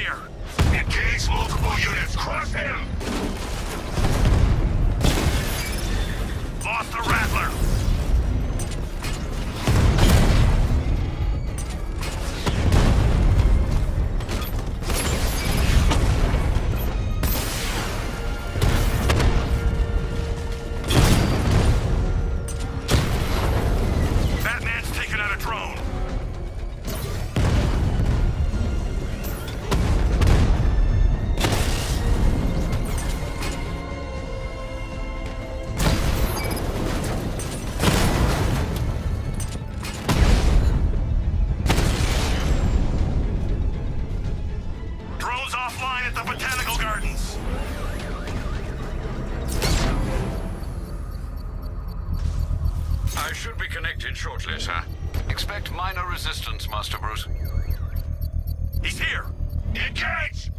here. Engage multiple units. Crush him. Lost the Rattler. Batman's taken out a drone. Drone's offline at the Botanical Gardens. I should be connected shortly, sir. Expect minor resistance, Master Bruce. He's here. Engage.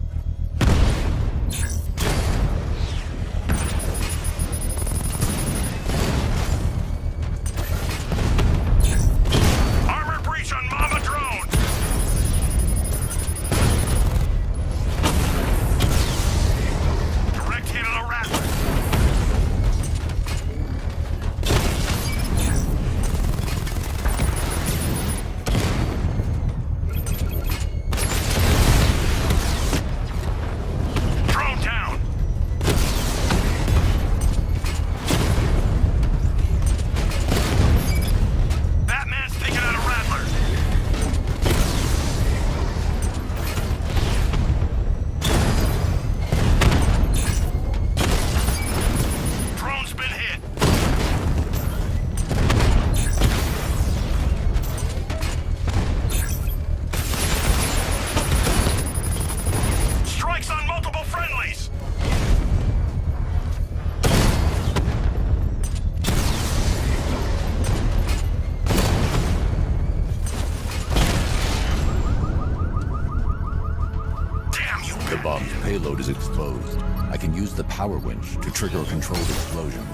Armor breach on Mama Drone. Direct hit on a Rattler. Drone down. Batman's taking out a Rattler. Drone's been hit. Strikes on multiple friendlies. Damn you, The bomb's payload is exposed. I can use the power winch to trigger a controlled explosion.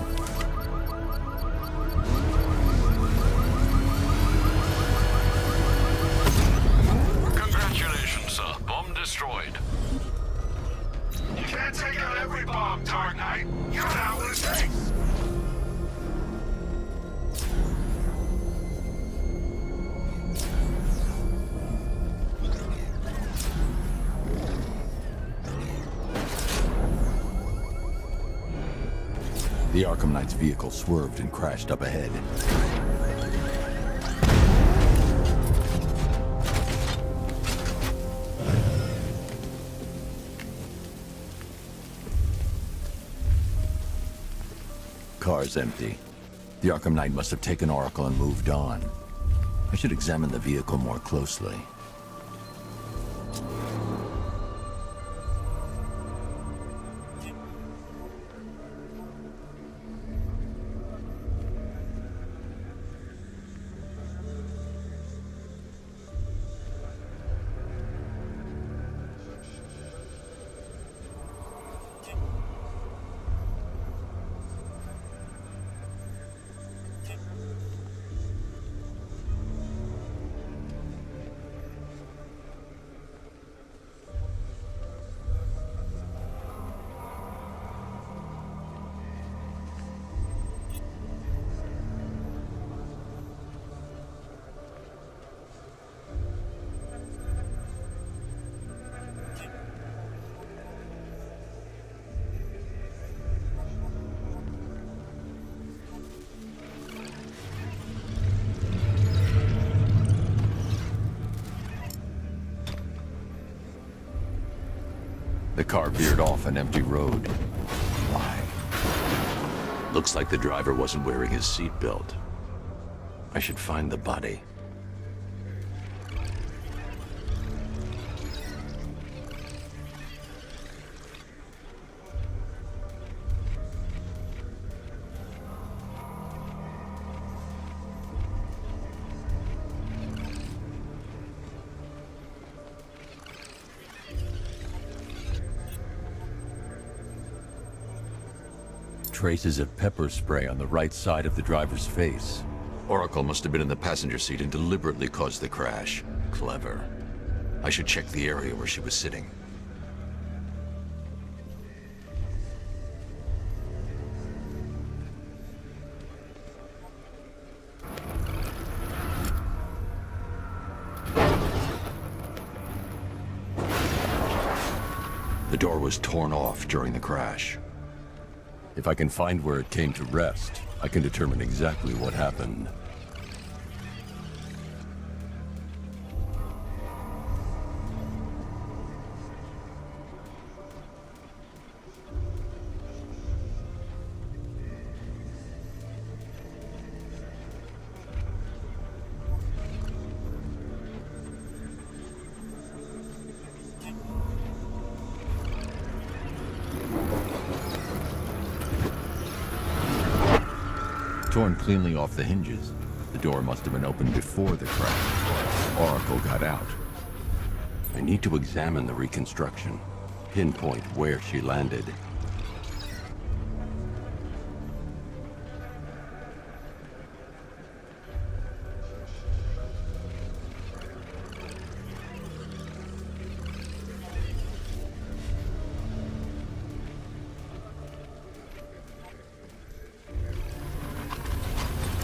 Congratulations, sir. Bomb destroyed. You can't take out every bomb, Dark Knight. You don't know what it takes. The Arkham Knight's vehicle swerved and crashed up ahead. Car's empty. The Arkham Knight must have taken Oracle and moved on. I should examine the vehicle more closely. The car veered off an empty road. Why? Looks like the driver wasn't wearing his seatbelt. I should find the body. Traces of pepper spray on the right side of the driver's face. Oracle must have been in the passenger seat and deliberately caused the crash. Clever. I should check the area where she was sitting. The door was torn off during the crash. If I can find where it came to rest, I can determine exactly what happened. Torn cleanly off the hinges. The door must have been opened before the crash. Oracle got out. I need to examine the reconstruction, pinpoint where she landed.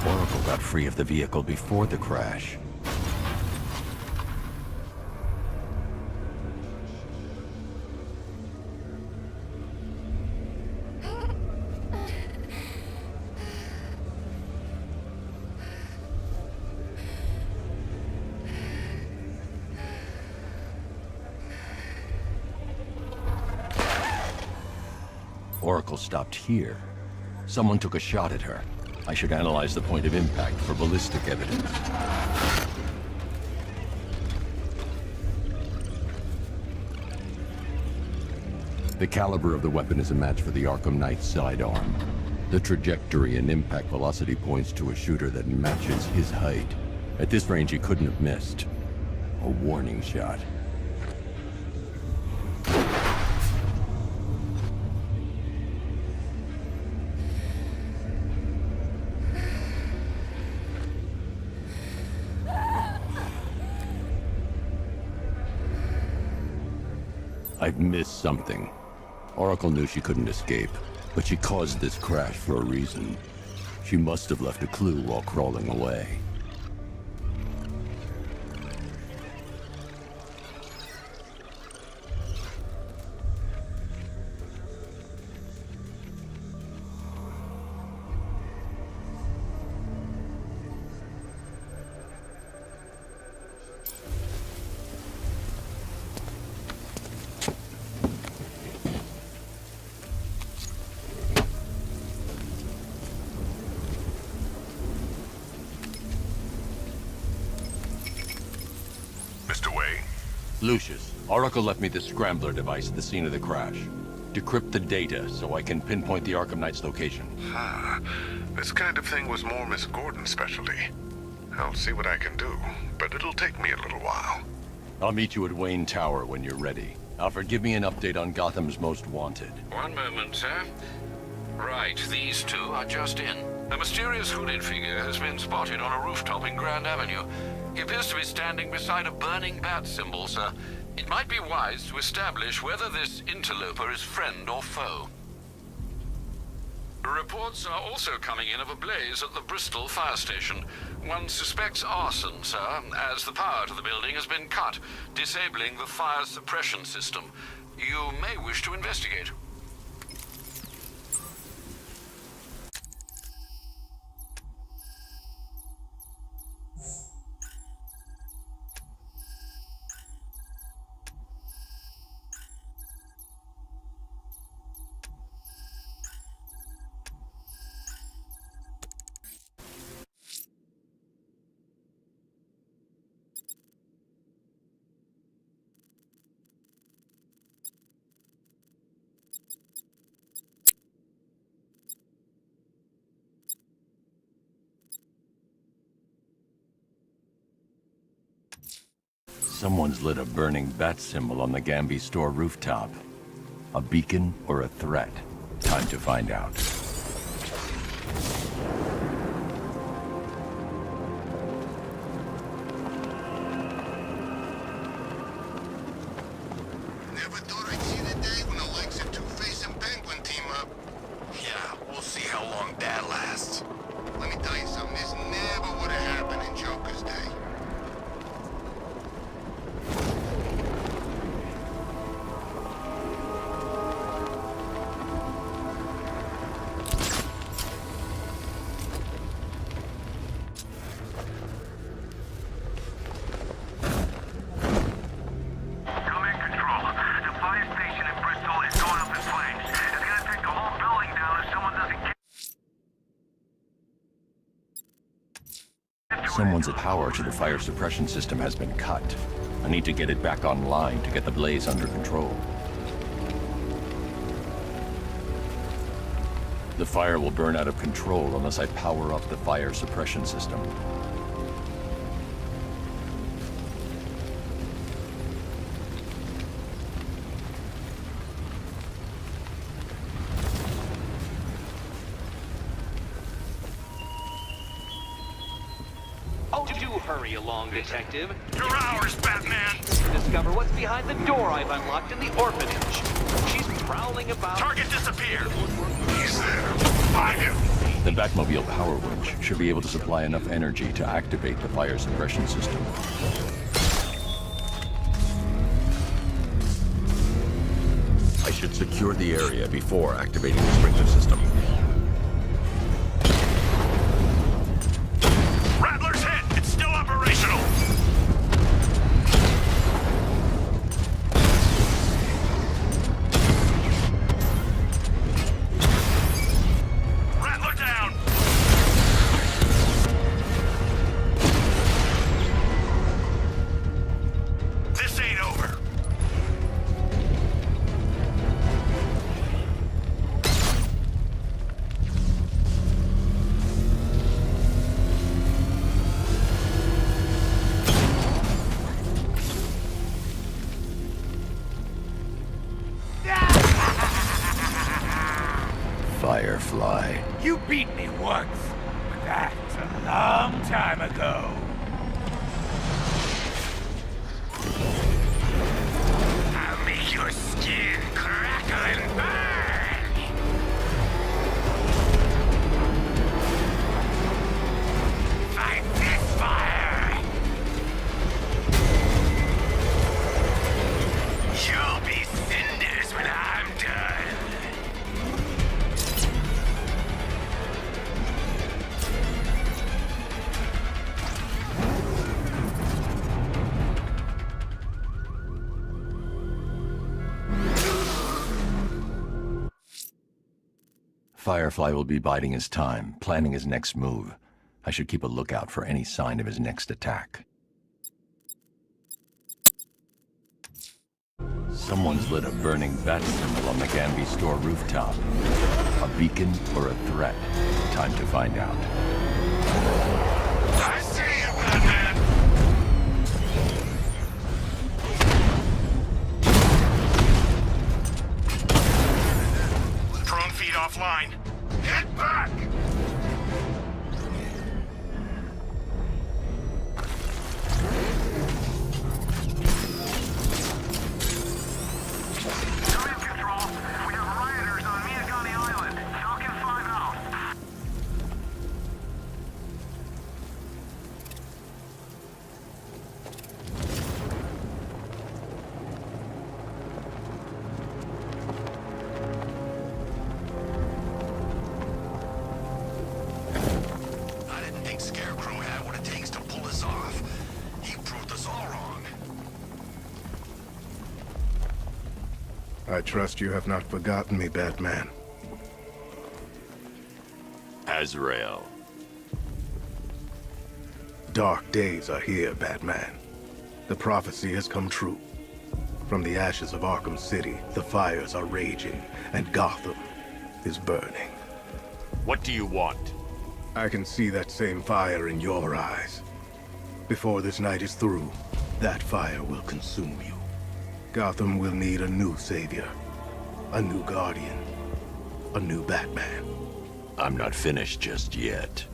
Oracle got free of the vehicle before the crash. Oracle stopped here. Someone took a shot at her. I should analyze the point of impact for ballistic evidence. The caliber of the weapon is a match for the Arkham Knight's sidearm. The trajectory and impact velocity points to a shooter that matches his height. At this range, he couldn't have missed. A warning shot. I've missed something. Oracle knew she couldn't escape, but she caused this crash for a reason. She must have left a clue while crawling away. Mr. Wayne? Lucius, Oracle left me the scrambler device at the scene of the crash. Decrypt the data so I can pinpoint the Arkham Knight's location. This kind of thing was more Miss Gordon's specialty. I'll see what I can do, but it'll take me a little while. I'll meet you at Wayne Tower when you're ready. Alfred, give me an update on Gotham's Most Wanted. One moment, sir. Right, these two are just in. A mysterious hooded figure has been spotted on a rooftop in Grand Avenue. He appears to be standing beside a burning bat symbol, sir. It might be wise to establish whether this interloper is friend or foe. Reports are also coming in of a blaze at the Bristol fire station. One suspects arson, sir, as the power to the building has been cut, disabling the fire suppression system. You may wish to investigate. Someone's lit a burning bat symbol on the Gamby store rooftop. A beacon or a threat? Time to find out. Never thought I'd see the day when the likes of Two-Face and Penguin team up. Yeah, we'll see how long that lasts. Let me tell you something, this never would have happened in Joker's day. Someone's power to the fire suppression system has been cut. I need to get it back online to get the blaze under control. The fire will burn out of control unless I power up the fire suppression system. Oh, do hurry along, Detective. You're ours, Batman! Discover what's behind the door I've unlocked in the orphanage. She's prowling about. Target disappeared! He's there. Find him! The Batmobile power winch should be able to supply enough energy to activate the fire suppression system. I should secure the area before activating the sprinkler system. Rattler's hit! It's still operational! Rattler down! This ain't over. Firefly. You beat me once, but that's a long time ago. I'll make your skin crackle and burn. Fight this fire. You'll be cinders when I'm done. Firefly will be biding his time, planning his next move. I should keep a lookout for any sign of his next attack. Someone's lit a burning bat symbol on the Gamby store rooftop. A beacon or a threat? Time to find out. I see you, Batman! Drone feed offline. Get back! Command control. We have rioters on Miyagani Island. Falcon 5 out. I didn't think Scarecrow had what it takes to pull this off. He proved us all wrong. I trust you have not forgotten me, Batman. Azrael. Dark days are here, Batman. The prophecy has come true. From the ashes of Arkham City, the fires are raging, and Gotham is burning. What do you want? I can see that same fire in your eyes. Before this night is through, that fire will consume you. Gotham will need a new savior, a new guardian, a new Batman. I'm not finished just yet.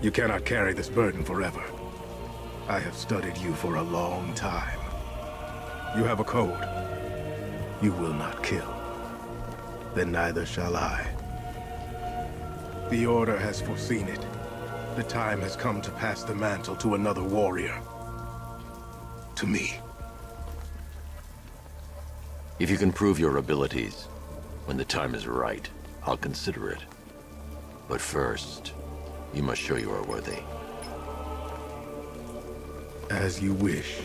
You cannot carry this burden forever. I have studied you for a long time. You have a code. You will not kill. Then neither shall I. The Order has foreseen it. The time has come to pass the mantle to another warrior. To me. If you can prove your abilities, when the time is right, I'll consider it. But first, you must show you are worthy. As you wish.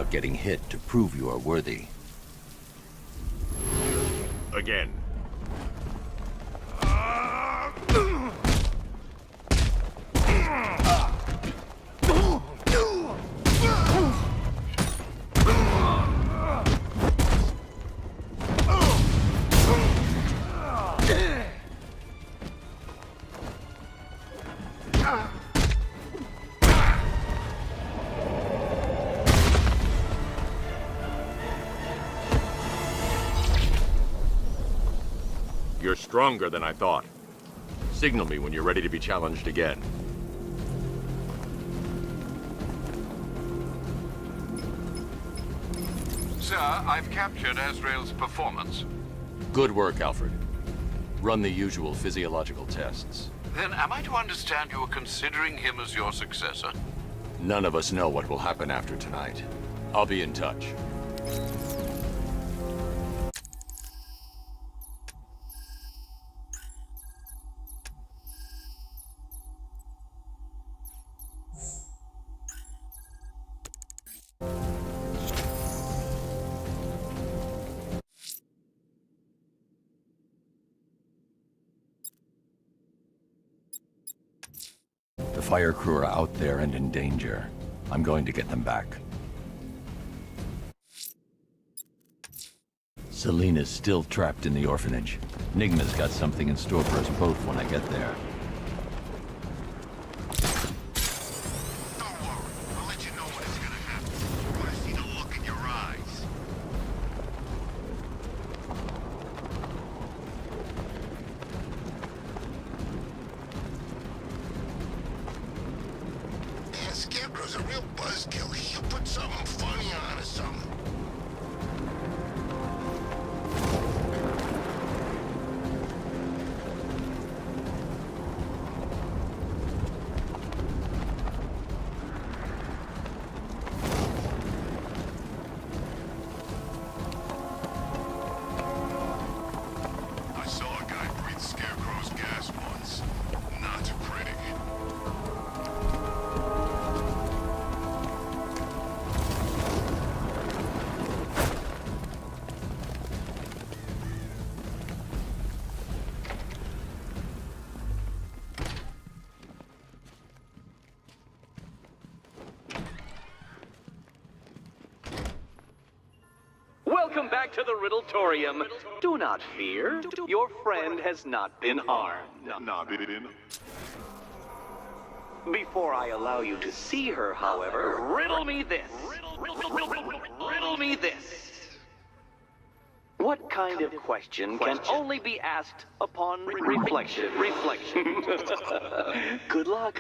without getting hit to prove you are worthy. Again. You're stronger than I thought. Signal me when you're ready to be challenged again. Sir, I've captured Azrael's performance. Good work, Alfred. Run the usual physiological tests. Then am I to understand you are considering him as your successor? None of us know what will happen after tonight. I'll be in touch. The fire crew are out there and in danger. I'm going to get them back. Selena's still trapped in the orphanage. Nigma's got something in store for us both when I get there. Don't worry. I'll let you know when it's gonna happen. I want to see the look in your eyes. Yeah, Scarecrow's a real buzzkill. He'll put something funny on or something. I saw a guy breathe Scarecrow's gas once. Not pretty. Welcome back to the Riddletorium. Do not fear. Your friend has not been harmed. Before I allow you to see her, however, riddle me this. Riddle me this. What kind of question can only be asked upon reflection? Good luck.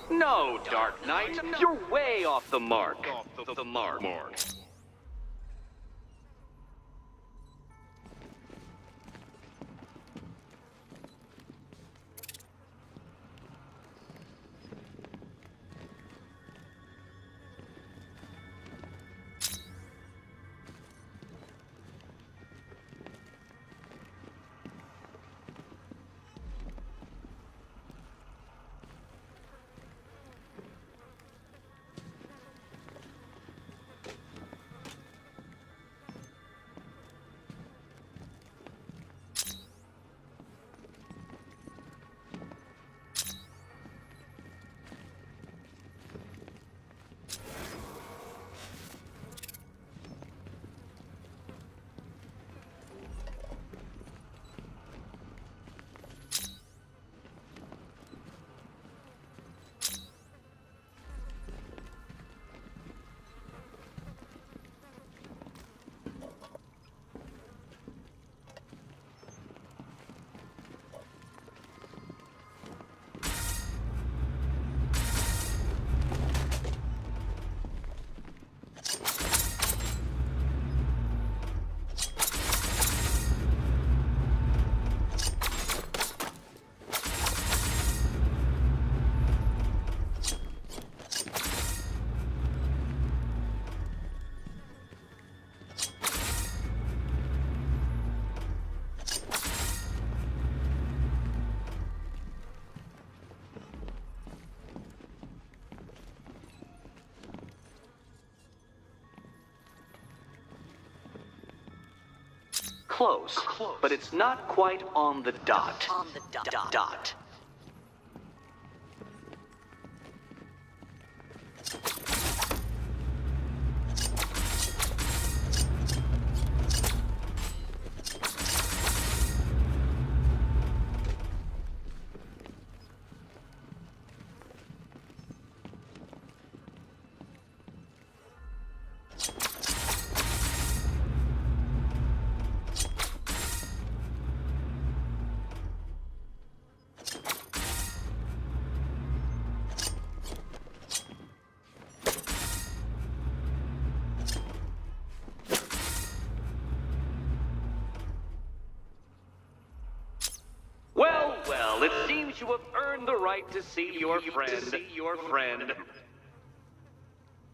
No, Dark Knight, you're way off the mark. close, but it's not quite on the dot. Dot. Well, it seems you have earned the right to see your friend.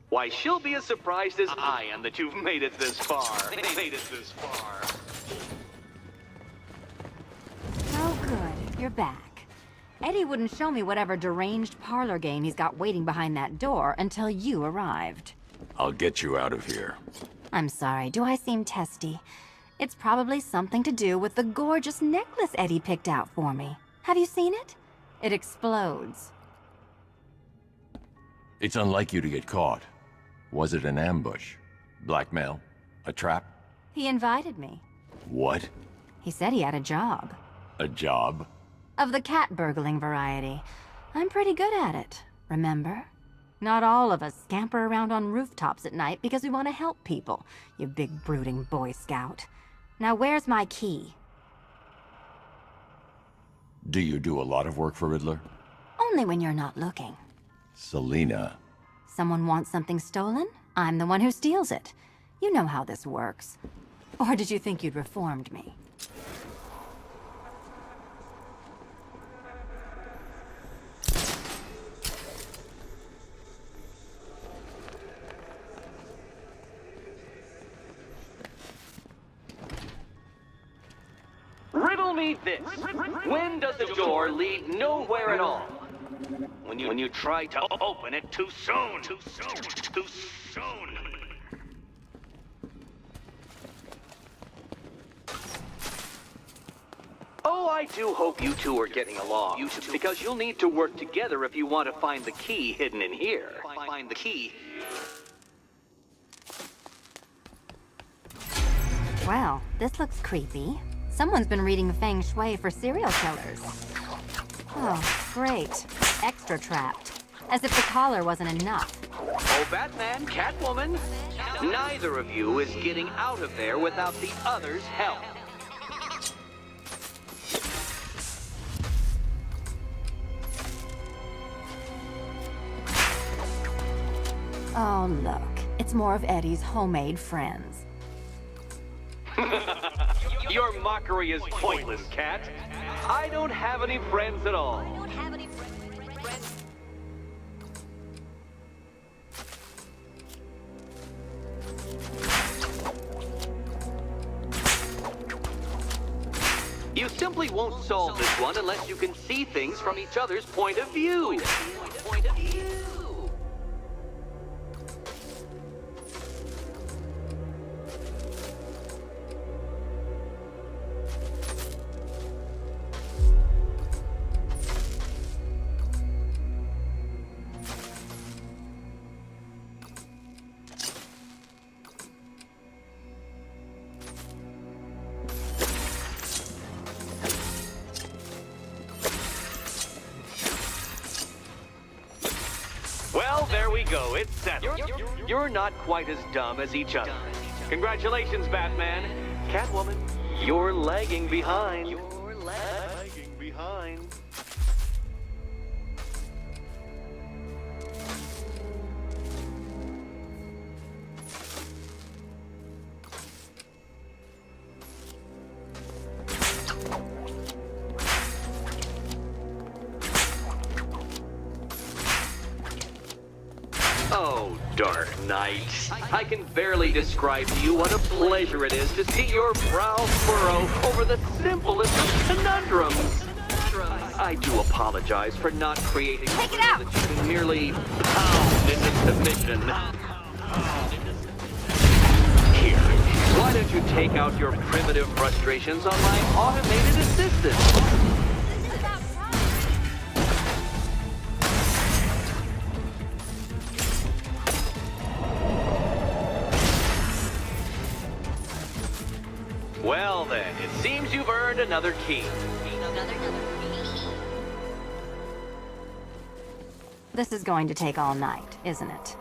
Why, she'll be as surprised as I am that you've made it this far. Oh, good. You're back. Eddie wouldn't show me whatever deranged parlor game he's got waiting behind that door until you arrived. I'll get you out of here. I'm sorry, do I seem testy? It's probably something to do with the gorgeous necklace Eddie picked out for me. Have you seen it? It explodes. It's unlike you to get caught. Was it an ambush? Blackmail? A trap? He invited me. What? He said he had a job. A job? Of the cat burgling variety. I'm pretty good at it, remember? Not all of us scamper around on rooftops at night because we want to help people, you big brooding Boy Scout. Now where's my key? Do you do a lot of work for Riddler? Only when you're not looking. Selina. Someone wants something stolen? I'm the one who steals it. You know how this works. Or did you think you'd reformed me? Riddle me this. When does the door lead nowhere at all? When you try to open it too soon. Too soon. Oh, I do hope you two are getting along. Because you'll need to work together if you want to find the key hidden in here. Find the key. Well, this looks creepy. Someone's been reading Feng Shui for serial killers. Oh, great. Extra trapped. As if the collar wasn't enough. Oh, Batman, Catwoman, neither of you is getting out of there without the other's help. Oh, look. It's more of Eddie's homemade friends. Your mockery is pointless, Cat. I don't have any friends at all. You simply won't solve this one unless you can see things from each other's point of view. Well, there we go. It's settled. You're not quite as dumb as each other. Congratulations, Batman. Catwoman, you're lagging behind. Oh, Dark Knight. I can barely describe to you what a pleasure it is to see your brow furrow over the simplest of conundrums. I do apologize for not creating Take it out! that you can merely pound into submission. Here, why don't you take out your primitive frustrations on my automated assistant. Well then, it seems you've earned another key. This is going to take all night, isn't it?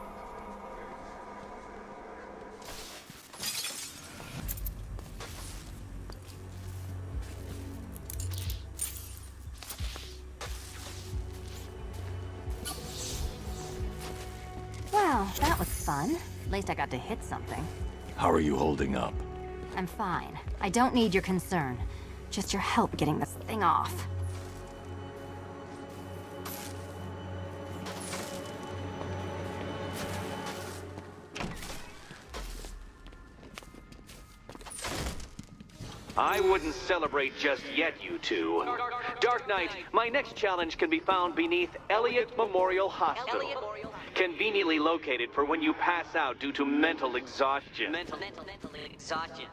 Well, that was fun. At least I got to hit something. How are you holding up? I'm fine. I don't need your concern. Just your help getting this thing off. I wouldn't celebrate just yet, you two. Dark Knight, my next challenge can be found beneath Elliott Memorial Hospital. Conveniently located for when you pass out due to mental exhaustion. Mental exhaustion.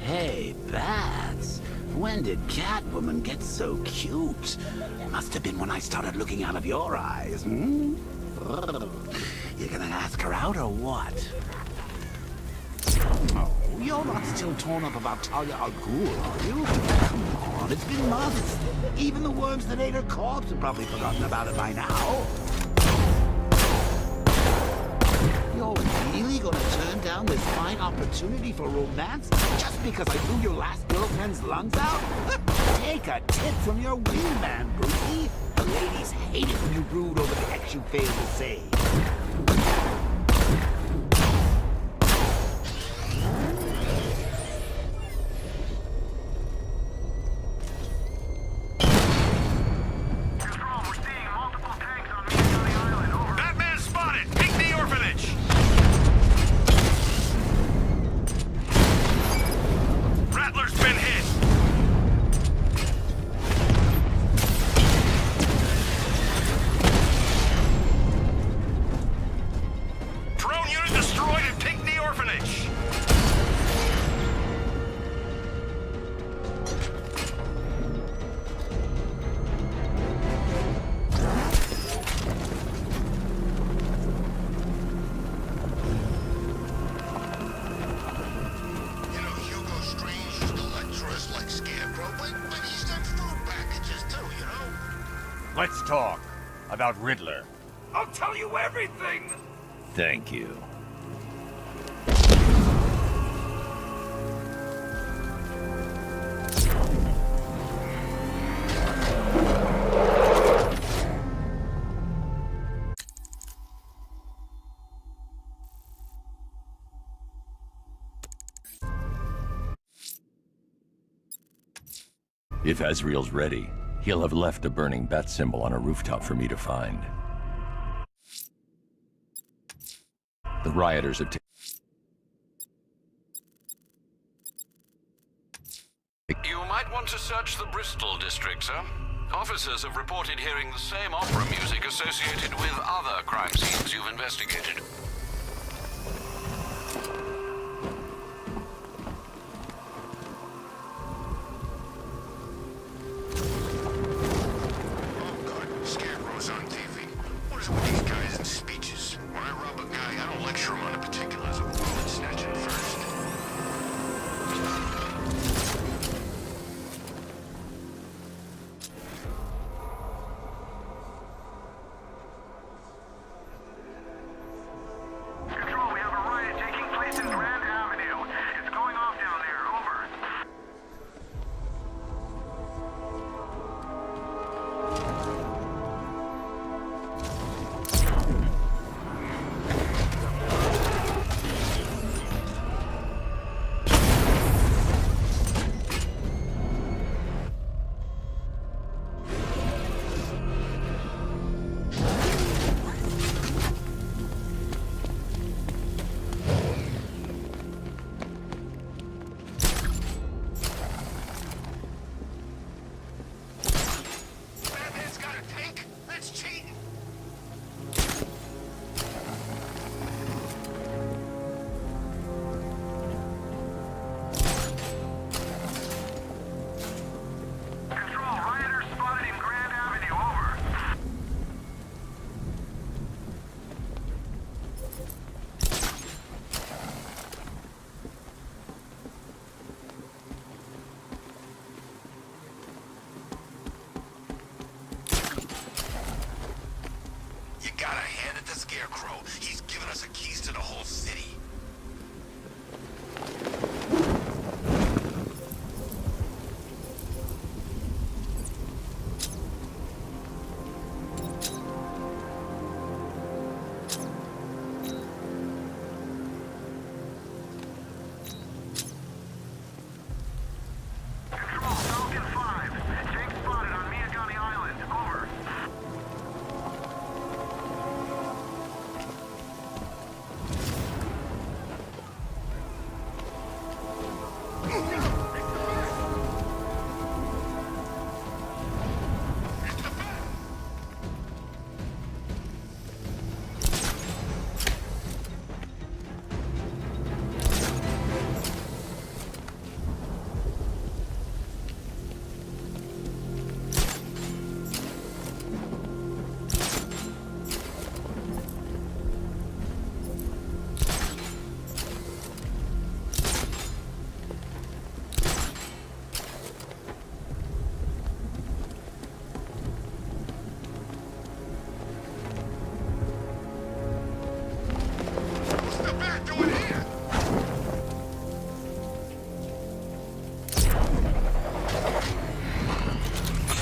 Hey, Bats. When did Catwoman get so cute? Must have been when I started looking out of your eyes, hmm? You gonna ask her out or what? Oh, you're not still torn up about Talia al Ghul, are you? Come on, it's been months. Even the worms that ate her corpse have probably forgotten about it by now. You're really gonna turn down this fine opportunity for romance just because I blew your last girlfriend's lungs out? Take a tip from your wingman, Brucey. The ladies hate it when you brood over the ex you failed to save. Control, we're seeing multiple tanks on Miyagi Island. Over. Batman spotted! Pick the orphanage! Rattler's been hit! Drone unit destroyed and pick the orphanage! You know, Hugo Strange used to lecture us like Scarecrow, but he's done food packages too, you know? Let's talk about Riddler. I'll tell you everything! Thank you. If Azrael's ready, he'll have left a burning bat symbol on a rooftop for me to find. The rioters have You might want to search the Bristol district, sir. Officers have reported hearing the same opera music associated with other crime scenes you've investigated. Oh, God, Scarecrow's on TV. What is with these guys and speeches? When I rob a guy, I don't lecture him on the particulars of wallet snatching first. What's the back doing here?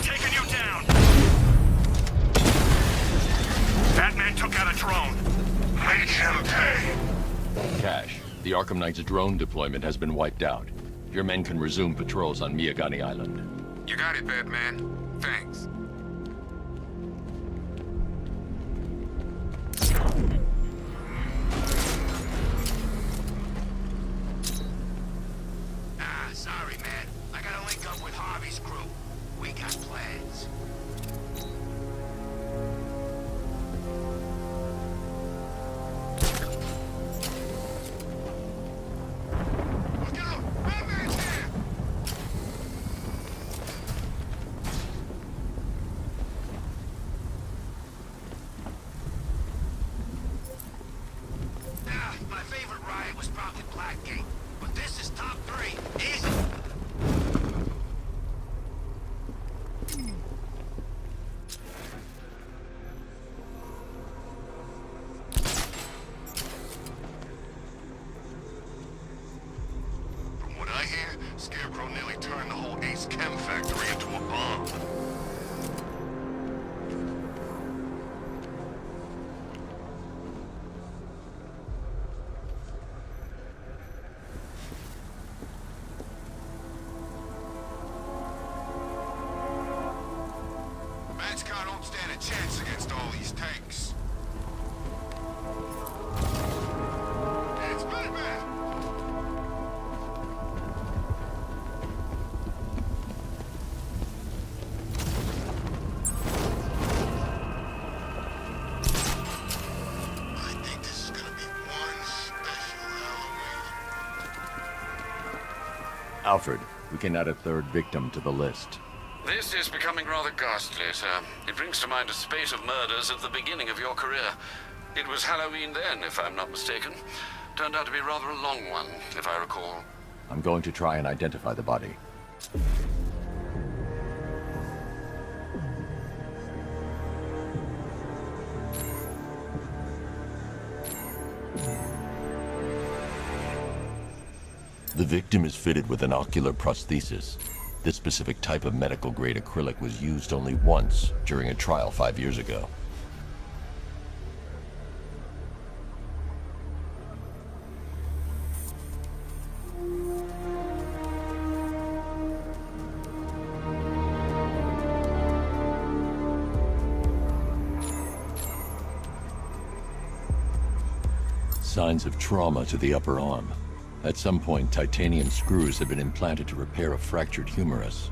Taking you down. That man took out a drone. Make him pay. Cash, the Arkham Knight's drone deployment has been wiped out. Your men can resume patrols on Miyagani Island. You got it, Batman. Thanks. Sorry, man. I gotta link up with Harvey's crew. We got plans. Look out! Batman's here! My favorite ride was probably Blackgate, but this is top 3. Easy. From what I hear, Scarecrow nearly turned the whole Ace Chem factory into a bomb. Bat's car don't stand a chance against all these tanks. It's Batman! I think this is gonna be one special Halloween. Alfred, we can add a third victim to the list. This is becoming rather ghastly, sir. It brings to mind a spate of murders at the beginning of your career. It was Halloween then, if I'm not mistaken. Turned out to be rather a long one, if I recall. I'm going to try and identify the body. The victim is fitted with an ocular prosthesis. This specific type of medical-grade acrylic was used only once during a trial 5 years ago. Signs of trauma to the upper arm. At some point, titanium screws had been implanted to repair a fractured humerus.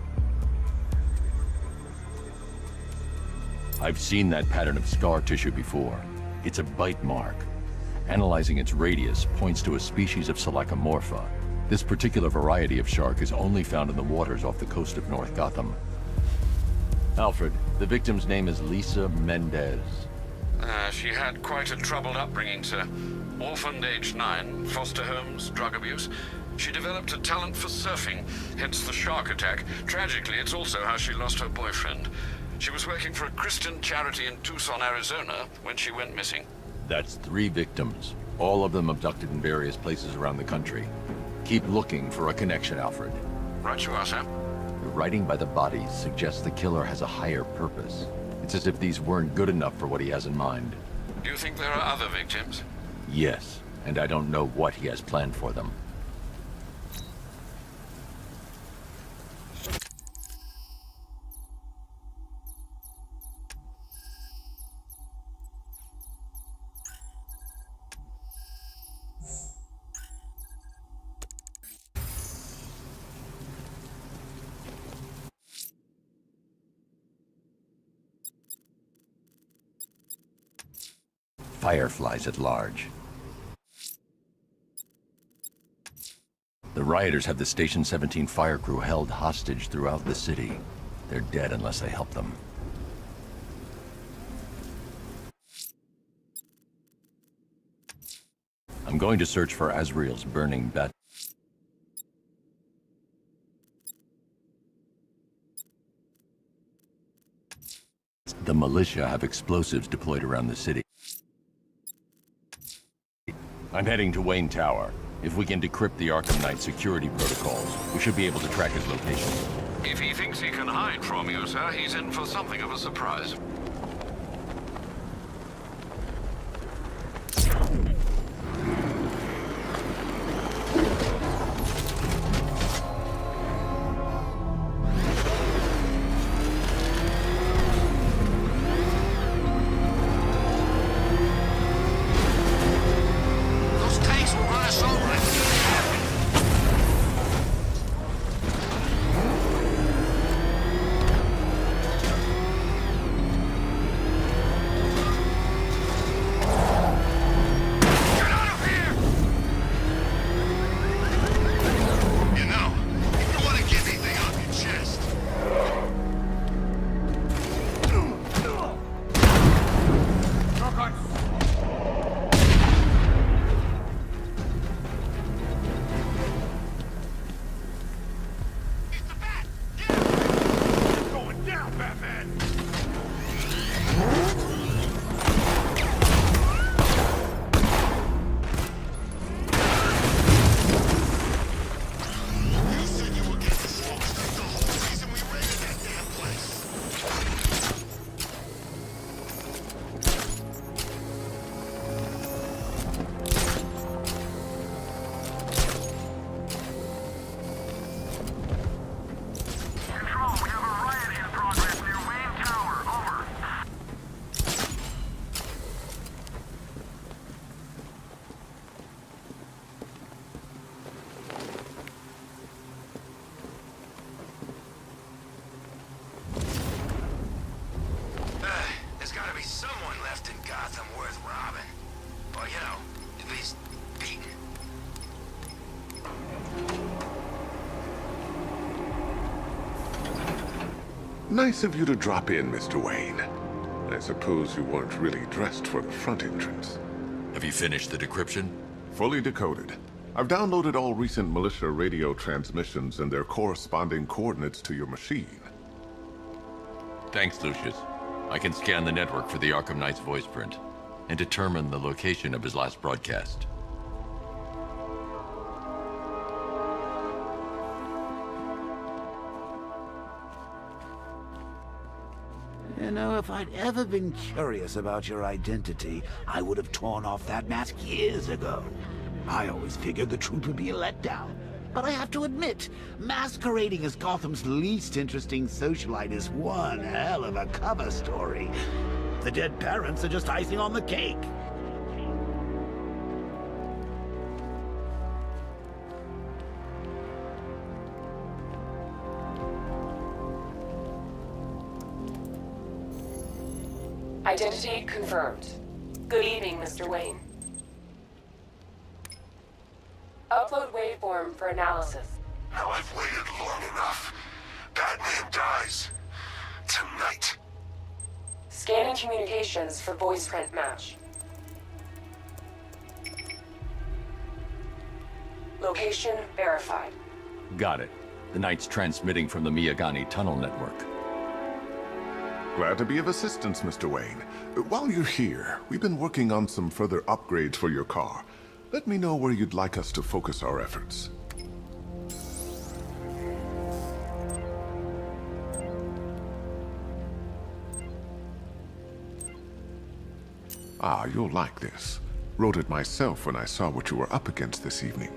I've seen that pattern of scar tissue before. It's a bite mark. Analyzing its radius points to a species of Selachomorpha. This particular variety of shark is only found in the waters off the coast of North Gotham. Alfred, the victim's name is Lisa Mendez. She had quite a troubled upbringing, sir. Orphaned age 9, foster homes, drug abuse. She developed a talent for surfing, hence the shark attack. Tragically, it's also how she lost her boyfriend. She was working for a Christian charity in Tucson, Arizona, when she went missing. That's 3 victims, all of them abducted in various places around the country. Keep looking for a connection, Alfred. Right you are, sir. The writing by the bodies suggests the killer has a higher purpose. It's as if these weren't good enough for what he has in mind. Do you think there are other victims? Yes, and I don't know what he has planned for them. fireflies at large. The rioters have the Station 17 fire crew held hostage throughout the city. They're dead unless they help them. I'm going to search for Azrael's burning bat. The militia have explosives deployed around the city. I'm heading to Wayne Tower. If we can decrypt the Arkham Knight security protocols, we should be able to track his location. If he thinks he can hide from you, sir, he's in for something of a surprise. Those tanks will run us over. I see it happen. Get out of here! You know, if you want to get anything off your chest. It's the bat! Get him! It's going down, Batman! You said you were getting smoke stuff the whole reason we raided that damn place. Control, we have a riot in progress near Wayne Tower. Over. There's gotta be someone left in Gotham worth robbing. Or, you know, at least beating. Nice of you to drop in, Mr. Wayne. I suppose you weren't really dressed for the front entrance. Have you finished the decryption? Fully decoded. I've downloaded all recent militia radio transmissions and their corresponding coordinates to your machine. Thanks, Lucius. I can scan the network for the Arkham Knight's voice print and determine the location of his last broadcast. You know, if I'd ever been curious about your identity, I would have torn off that mask years ago. I always figured the truth would be a letdown. But I have to admit, masquerading as Gotham's least interesting socialite is one hell of a cover story. The dead parents are just icing on the cake. Identity confirmed. Good evening, Mr. Wayne. Upload waveform for analysis. Now I've waited long enough. Batman dies. Tonight. Scanning communications for voice print match. Location verified. Got it. The Knight's transmitting from the Miyagani tunnel network. Glad to be of assistance, Mr. Wayne. While you're here, we've been working on some further upgrades for your car. Let me know where you'd like us to focus our efforts. Ah, you'll like this. Wrote it myself when I saw what you were up against this evening.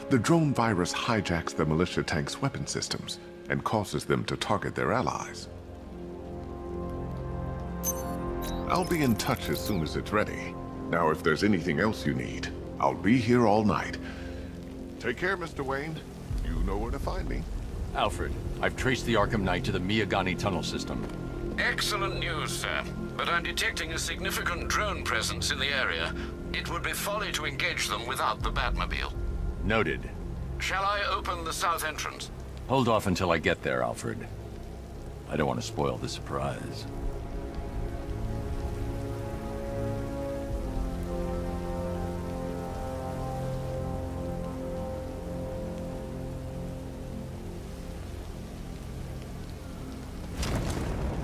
The drone virus hijacks the militia tank's weapon systems and causes them to target their allies. I'll be in touch as soon as it's ready. Now, if there's anything else you need, I'll be here all night. Take care, Mr. Wayne. You know where to find me. Alfred, I've traced the Arkham Knight to the Miyagani tunnel system. Excellent news, sir. but I'm detecting a significant drone presence in the area. It would be folly to engage them without the Batmobile. Noted. Shall I open the south entrance? Hold off until I get there, Alfred. I don't want to spoil the surprise.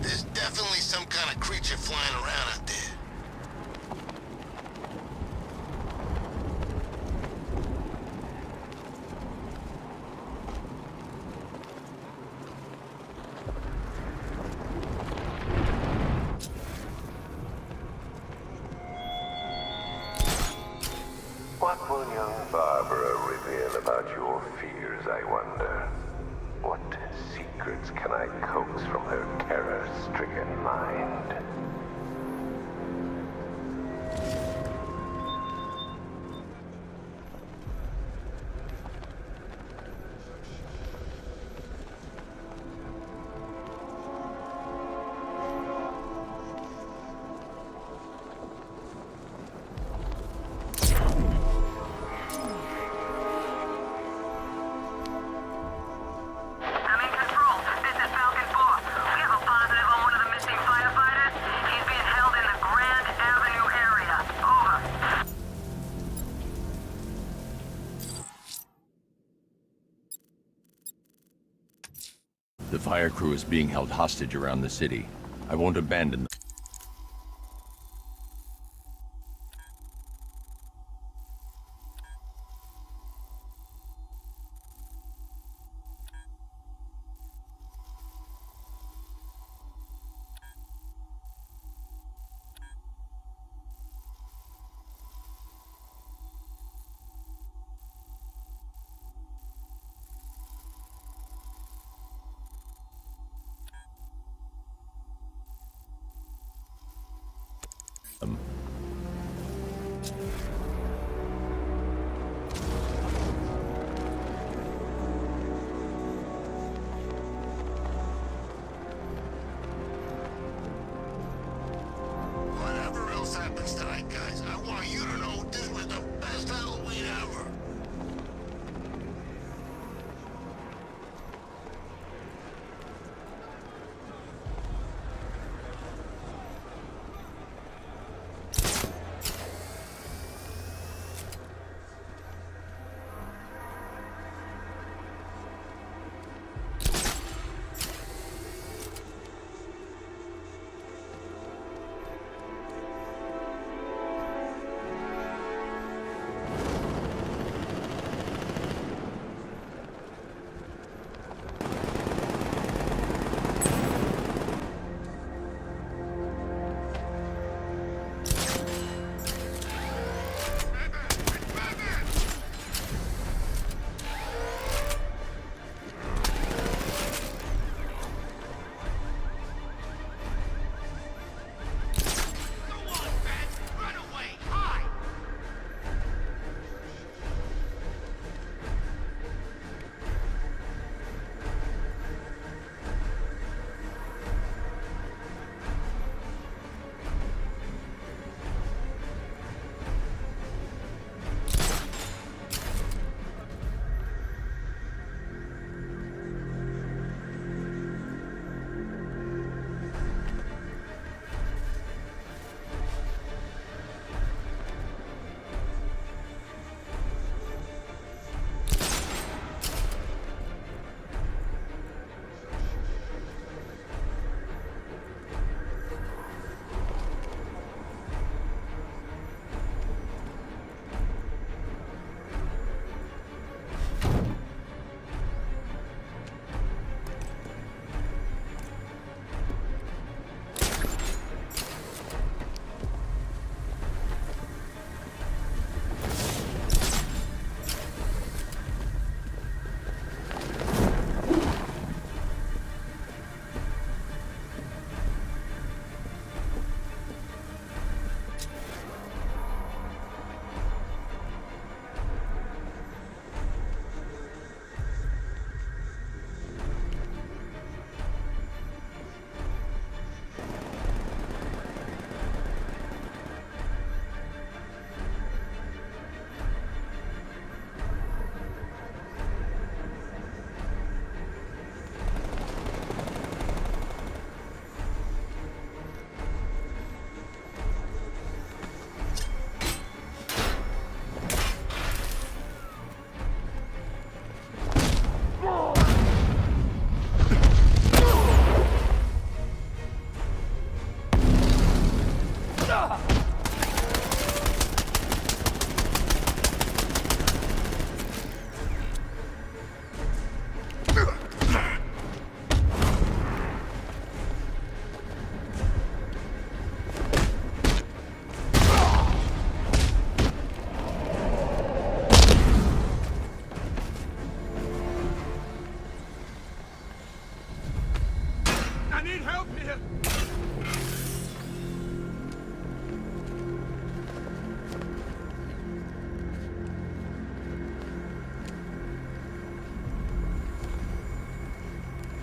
There's definitely some kind of creature flying around out there. What will young Barbara reveal about your fears, I wonder? What secrets can I coax from her terror-stricken mind? The fire crew is being held hostage around the city. I won't abandon them. Whatever else happens tonight, guys, I want you to know this was the best Halloween ever. need help here!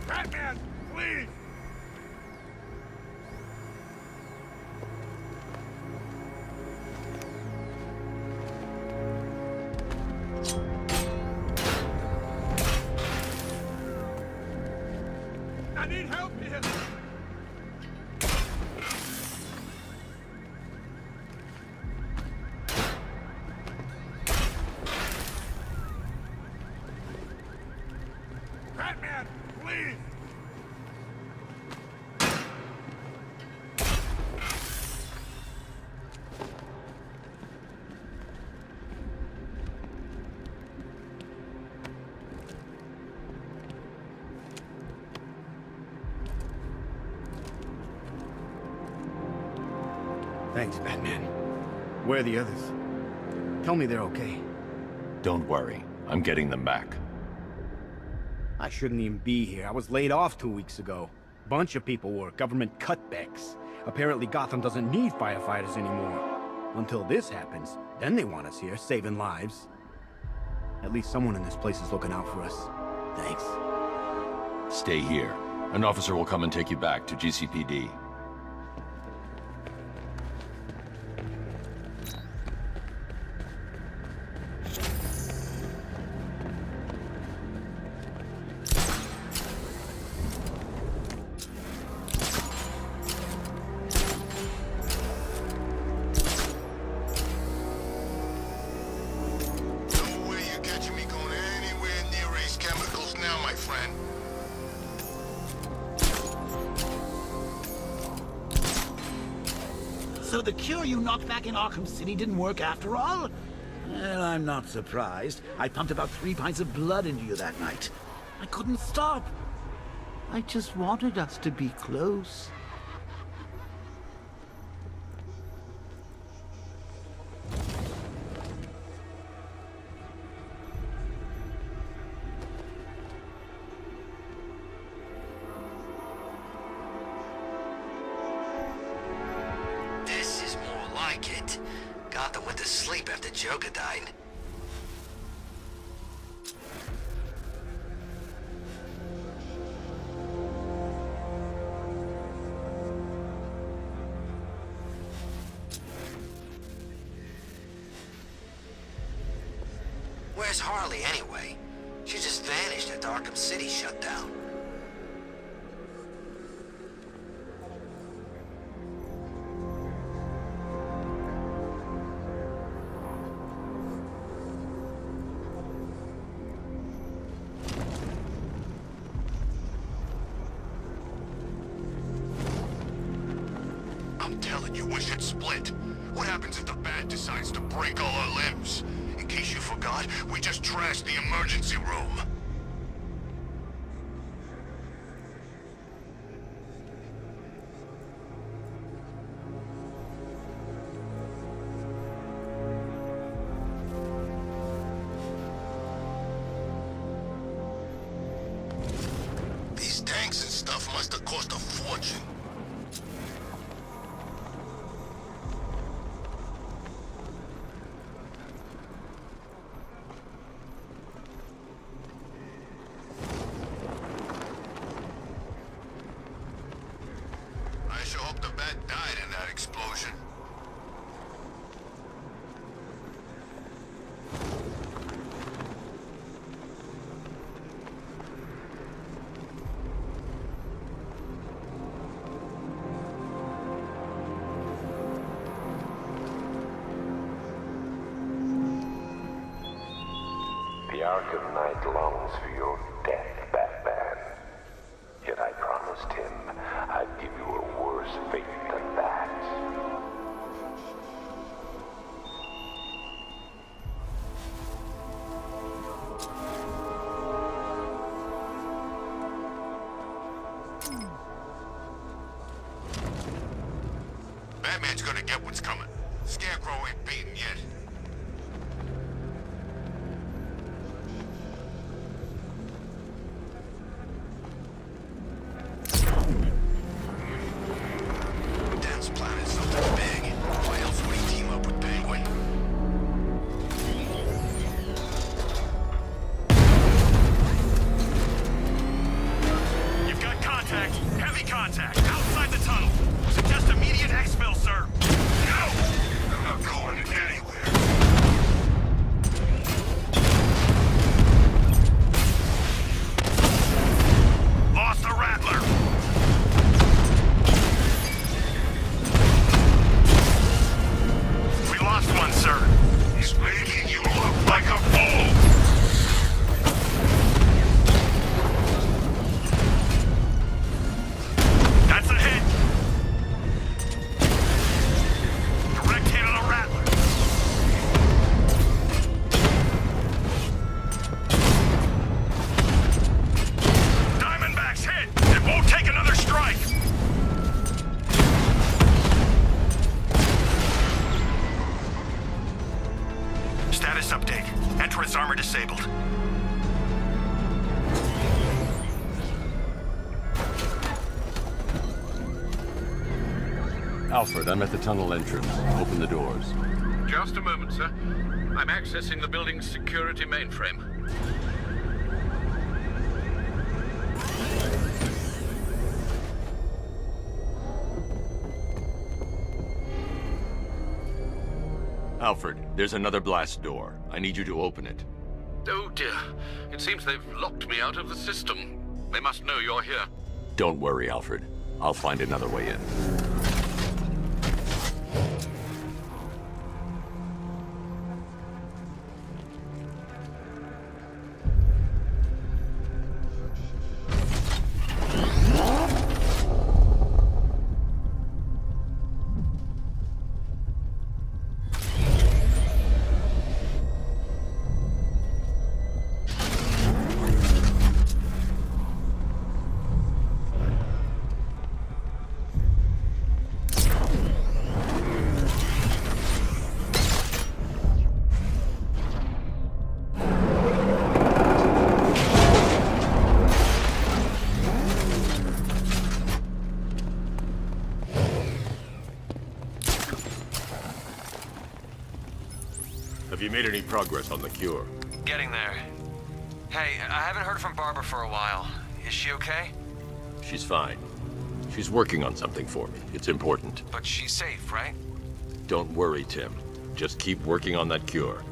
Batman, please! I need help here! Batman, please! Thanks, Batman. Where are the others? Tell me they're okay. Don't worry. I'm getting them back. I shouldn't even be here. I was laid off 2 weeks ago. Bunch of people were. Government cutbacks. Apparently Gotham doesn't need firefighters anymore. Until this happens, then they want us here, saving lives. At least someone in this place is looking out for us. Thanks. Stay here. An officer will come and take you back to GCPD. No way you're catching me going anywhere near Ace Chemicals now, my friend. So the cure you knocked back in Arkham City didn't work after all? Well, I'm not surprised. I pumped about 3 pints of blood into you that night. I couldn't stop. I just wanted us to be close. This is more like it. Gotham went to sleep after Joker died. Where's Harley anyway? She just vanished after Arkham City shut down. I'm telling you, we should split. What happens if the Bat decides to break all our limbs? In case you forgot, we just trashed the emergency room. These tanks and stuff must have cost a fortune. I sure hope the Bat died in that explosion. The Arkham Knight longs for your death, Batman. Yet I promised him I'd give you a worse fate than that. Batman's gonna get what's coming. Scarecrow ain't beaten yet. Alfred, I'm at the tunnel entrance. Open the doors. Just a moment, sir. I'm accessing the building's security mainframe. Alfred, there's another blast door. I need you to open it. Oh dear. It seems they've locked me out of the system. They must know you're here. Don't worry, Alfred. I'll find another way in. Have you made any progress on the cure? Getting there. Hey, I haven't heard from Barbara for a while. Is she okay? She's fine. She's working on something for me. It's important. But she's safe, right? Don't worry, Tim. Just keep working on that cure.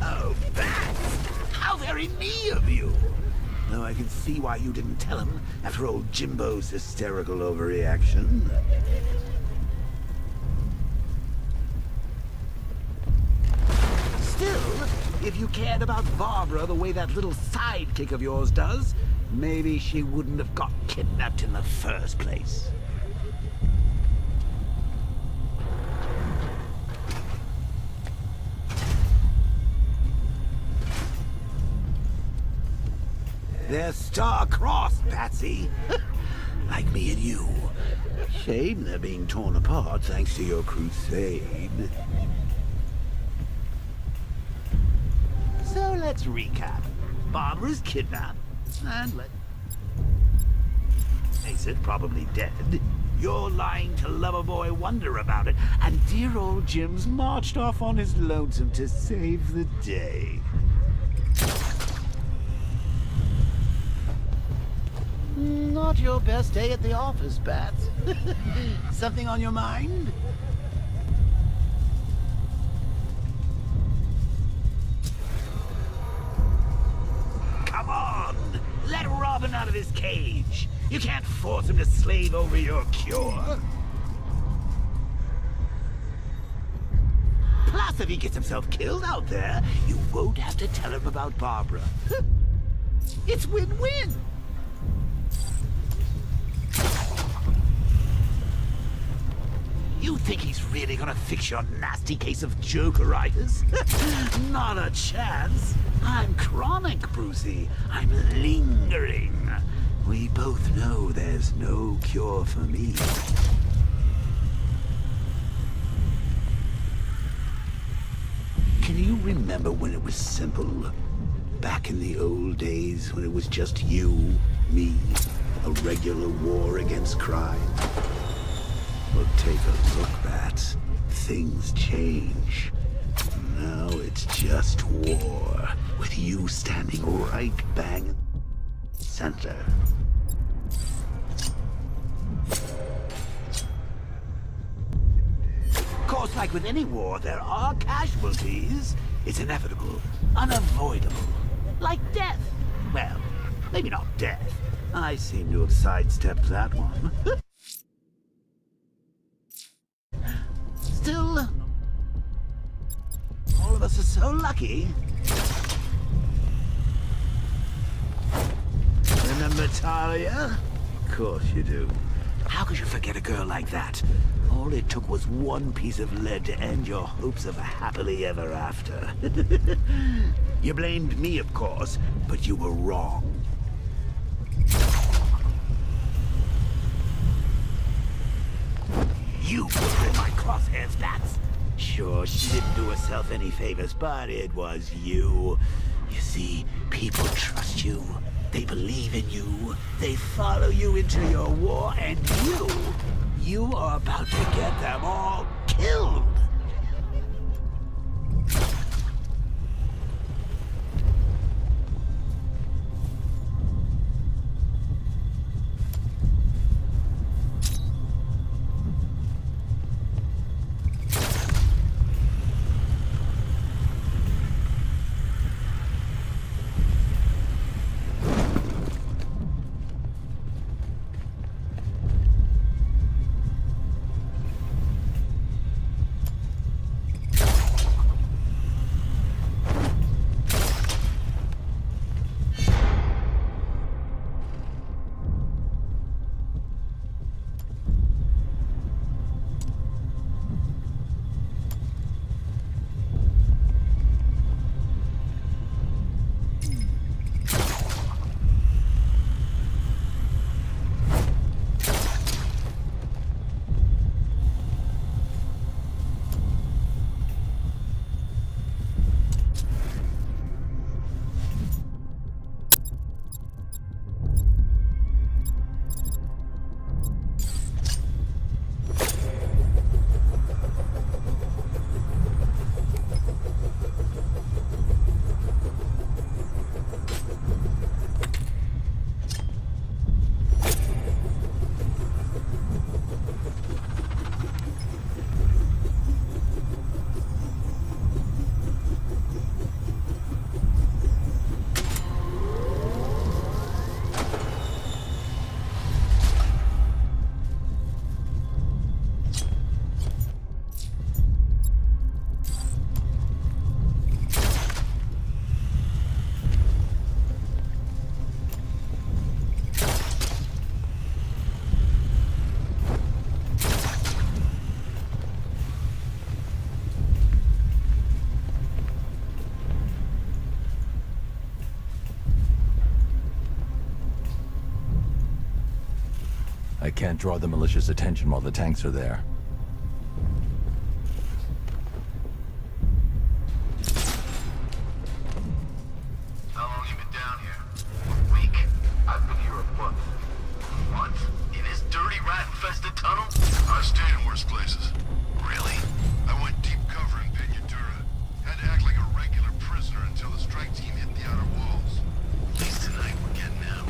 Oh, Bats! How very me of you! Though I can see why you didn't tell him after old Jimbo's hysterical overreaction. Still, if you cared about Barbara the way that little sidekick of yours does, maybe she wouldn't have got kidnapped in the first place. They're star-crossed, Patsy. Like me and you. Shame they're being torn apart thanks to your crusade. So let's recap. Barbara's kidnapped, and face it, probably dead. You're lying to Loverboy Wonder about it, and dear old Jim's marched off on his lonesome to save the day. Not your best day at the office, Bats. Something on your mind? Come on! Let Robin out of his cage! You can't force him to slave over your cure! Plus, if he gets himself killed out there, you won't have to tell him about Barbara. It's win-win! You think he's really gonna fix your nasty case of Jokeritis? Not a chance. I'm chronic, Brucey. I'm lingering. We both know there's no cure for me. Can you remember when it was simple? Back in the old days when it was just you, me, a regular war against crime? Well, take a look, Bats. Things change. Now it's just war, with you standing right bang in the center. Of course, like with any war, there are casualties. It's inevitable, unavoidable. Like death. Well, maybe not death. I seem to have sidestepped that one. Still, all of us are so lucky. Remember Talia? Of course you do. How could you forget a girl like that? All it took was one piece of lead to end your hopes of a happily ever after. You blamed me, of course, but you were wrong. You put her in my crosshairs, Bats. Sure, she didn't do herself any favors, but it was you. You see, people trust you. They believe in you. They follow you into your war, and you are about to get them all killed. I can't draw the militia's attention while the tanks are there. How long you been down here? A week? I've been here a month. What? In this dirty, rat-infested tunnel? I've stayed in worse places. Really? I went deep cover in Peñatura. Had to act like a regular prisoner until the strike team hit the outer walls. At least tonight we're getting out.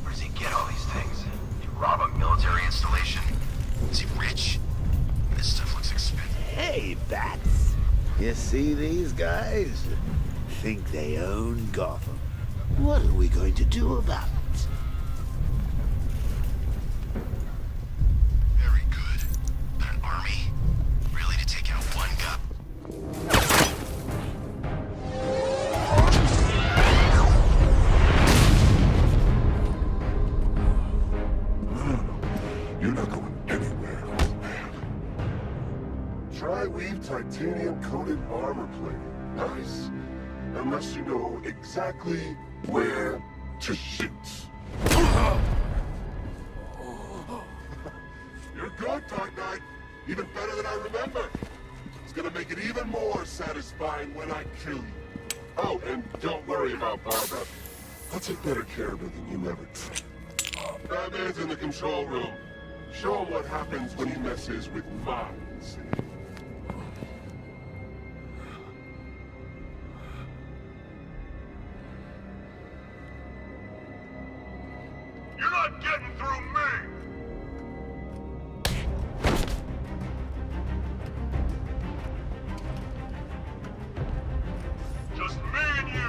Where does he get all these things? He rob a military installation? Is he rich? This stuff looks expensive. Hey, Bats. You see these guys? Think they own Gotham. What are we going to do about it? Very good. But an army? Really, to take out one guy? You're not going anywhere, old man. Tri-weave titanium-coated armor plate. Nice. Unless you know exactly where to shoot. You're good, Dark Knight. Even better than I remember. It's gonna make it even more satisfying when I kill you. Oh, and don't worry about Barbara. I'll take better care of her than you ever did. Batman's in the control room. Show him what happens when he messes with minds. You're not getting through me! Just me and you!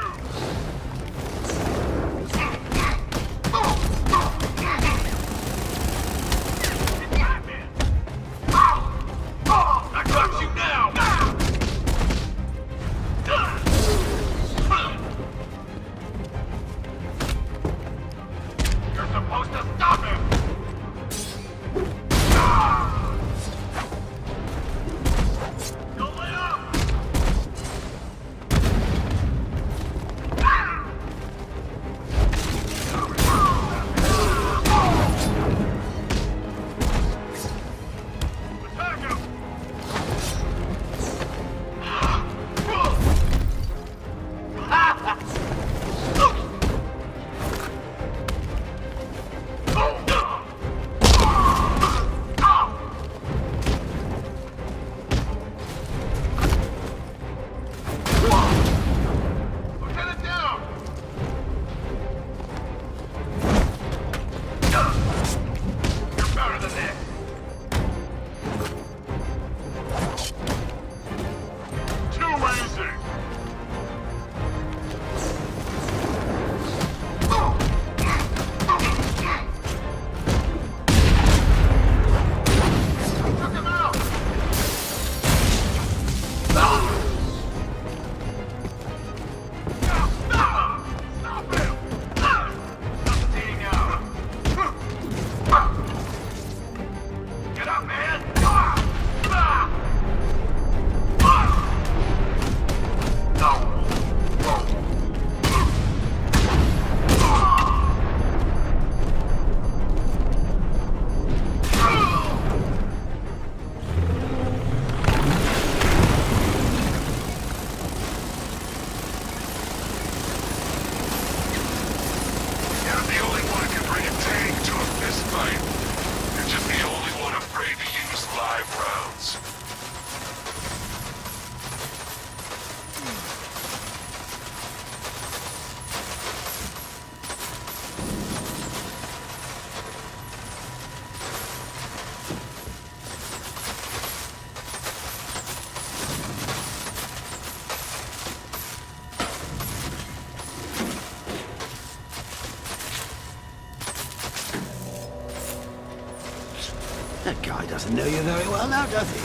That guy doesn't know you very well now, does he?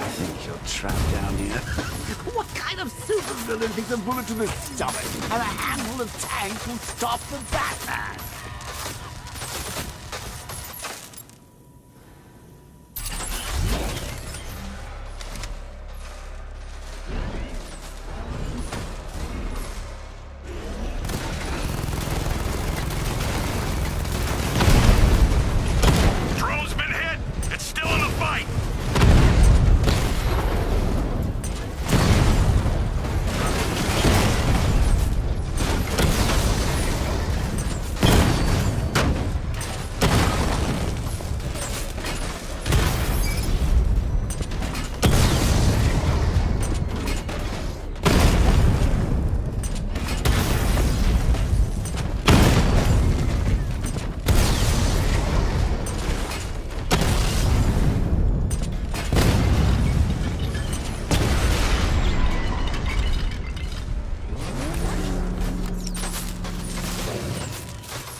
I think you're trapped down here. What kind of supervillain thinks a bullet to the stomach and a handful of tanks will stop the Batman? Drone's been hit! It's still in the fight!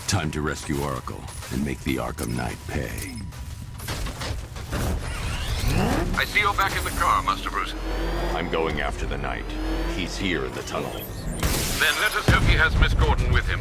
Time to rescue Oracle and make the Arkham Knight pay. I see you're back in the car, Master Bruce. I'm going after the Knight. He's here in the tunnel. Then let us hope he has Miss Gordon with him.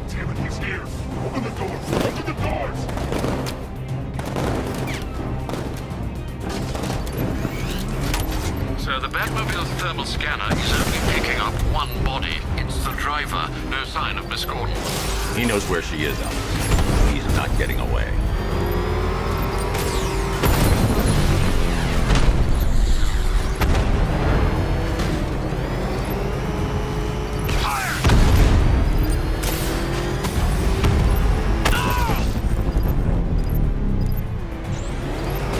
Damn it, he's here! Open the doors! Open the doors! So the Batmobile's thermal scanner is only picking up one body. It's the driver. No sign of Miss Gordon. He knows where she is, Albert. He's not getting away.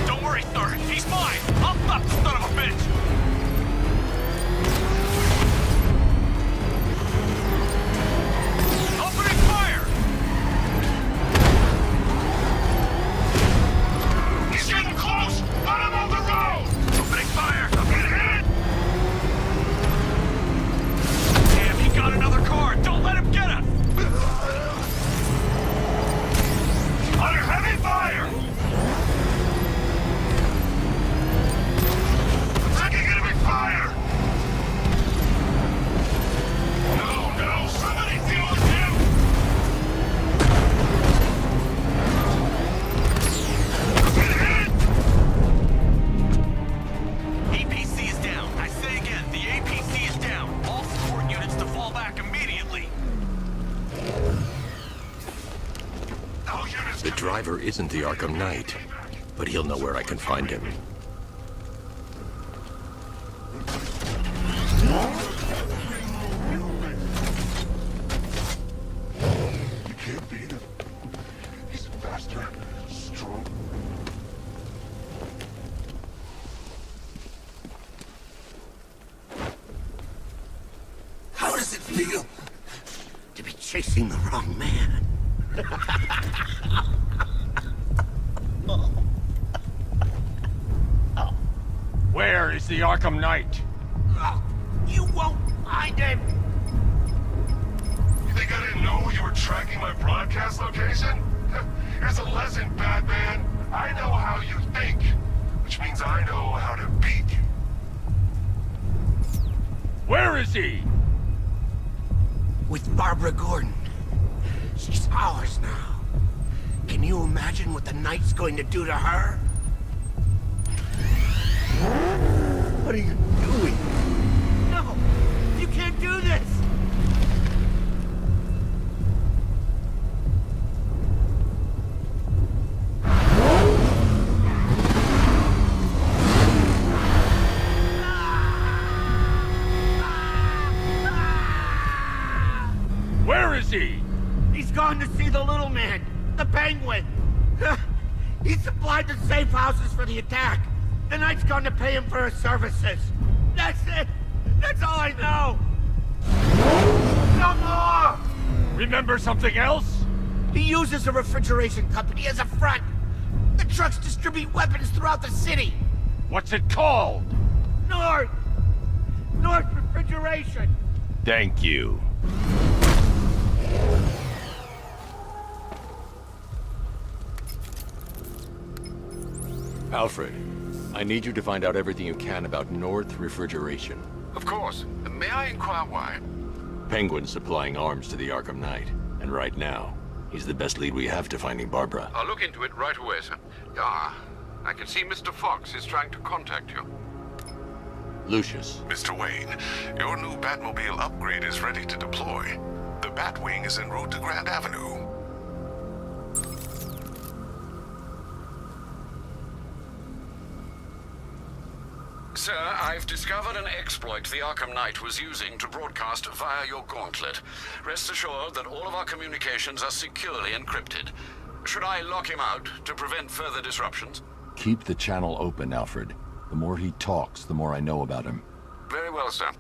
Don't worry, sir. He's mine. I'll stop the son of a bitch. Opening fire. He's getting close. Let him on the road. Opening fire. I'm getting hit. Damn, he got another car. Don't let him get us. Under heavy fire. Taking enemy fire! No, somebody deal with him! Get hit! APC is down. I say again, the APC is down. All support units to fall back immediately. All units The driver isn't the Arkham Knight, but he'll know where I can find him. You can't beat him. He's faster, strong. How does it feel to be chasing the wrong man? Where is the Arkham Knight? You won't find him! You think I didn't know you were tracking my broadcast location? Here's a lesson, Batman. I know how you think, which means I know how to beat you. Where is he? With Barbara Gordon. She's ours now. Can you imagine what the Knight's going to do to her? What are you doing? No! You can't do this! Where is he? He's gone to see the little man, the Penguin. He supplied the safe houses for the attack. The Knight's gone to pay him for his services. That's it. That's all I know. No more! Remember something else? He uses a refrigeration company as a front. The trucks distribute weapons throughout the city. What's it called? North Refrigeration. Thank you. Alfred, I need you to find out everything you can about North Refrigeration. Of course. May I inquire why? Penguin's supplying arms to the Arkham Knight, and right now, he's the best lead we have to finding Barbara. I'll look into it right away, sir. Ah, I can see Mr. Fox is trying to contact you. Lucius. Mr. Wayne, your new Batmobile upgrade is ready to deploy. The Batwing is en route to Grand Avenue. Sir, I've discovered an exploit the Arkham Knight was using to broadcast via your gauntlet. Rest assured that all of our communications are securely encrypted. Should I lock him out to prevent further disruptions? Keep the channel open, Alfred. The more he talks, the more I know about him. Very well, sir.